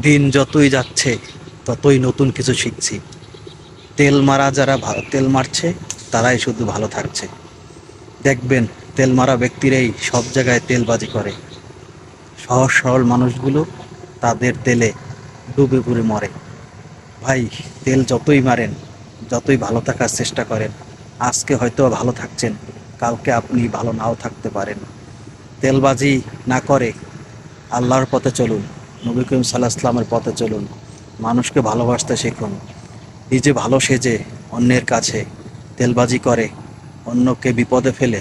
দিন যতই যাচ্ছে ততই নতুন কিছু শিখছি। তেল মারা যারা তেল মারছে তারাই শুধু ভালো থাকছে। দেখবেন তেল মারা ব্যক্তিরাই সব জায়গায় তেলবাজি করে। সহজ সরল মানুষগুলো তাদের তেলে ডুবে পুড়ে মরে। ভাই, তেল যতই মারেন, যতই ভালো থাকার চেষ্টা করেন, আজকে হয়তো ভালো থাকছেন, কালকে আপনি ভালো নাও থাকতে পারেন। তেলবাজি না করে আল্লাহর পথে চলুন, নবী করিম সাল্লাল্লাহু আলাইহি ওয়াসাল্লামের পথে চলুন, মানুষকে ভালোবাসতে শিখুন। নিজে ভালো সেজে অন্যের কাছে তেলবাজি করে অন্যকে বিপদে ফেলে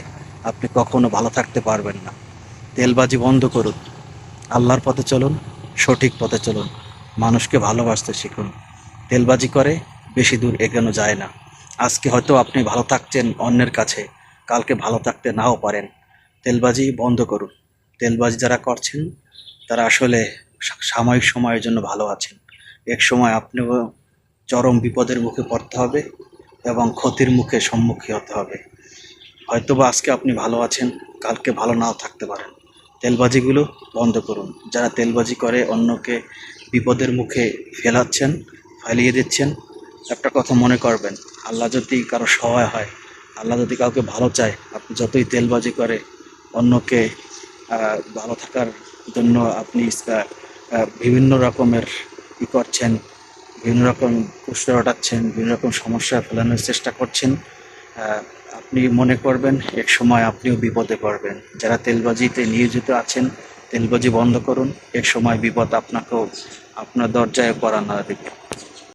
আপনি কখনো ভালো থাকতে পারবেন না। তেলবাজি বন্ধ করুন, আল্লাহর পথে চলুন, সঠিক পথে চলুন, মানুষকে ভালোবাসতে শিখুন। তেলবাজি করে বেশি দূর এগোনো যায় না। আজকে হয়তো আপনি ভালো থাকছেন অন্যের কাছে, কালকে ভালো থাকতে নাও পারেন। তেলবাজি বন্ধ করুন। তেলবাজি যারা করছেন তারা আসলে সাময়িক সময়ের জন্য ভালো আছেন। এক সময় আপনিও চরম বিপদের মুখে পড়তে হবে এবং ক্ষতির মুখে সম্মুখীন হতে হবে। হয়তোবা আজকে আপনি ভালো আছেন, কালকে ভালো নাও থাকতে পারেন। তেলবাজিগুলো বন্ধ করুন। যারা তেলবাজি করে অন্যকে বিপদের মুখে ফেলাচ্ছেন, ফেলিয়ে দিচ্ছেন, একটা কথা মনে করবেন, আল্লাহ যদি কারো সহায় হয়, আল্লাহ যদি কাউকে ভালো চায়, আপনি যতই তেলবাজি করে অন্যকে ভালো থাকার জন্য আপনি বিভিন্ন রকমের করছেন, বিভিন্ন রকম প্রশ্ন রটাচ্ছেন, বিভিন্ন রকম সমস্যা ফেলানোর চেষ্টা করছেন, আহ, আপনি মনে করবেন এক সময় আপনিও বিপদে পড়বেন। যারা তেলবাজিতে নিয়োজিত আছেন, তেলবাজি বন্ধ করুন, এক সময় বিপদ আপনাকেও আপনার দরজায় কড়া নাড়া দেবে।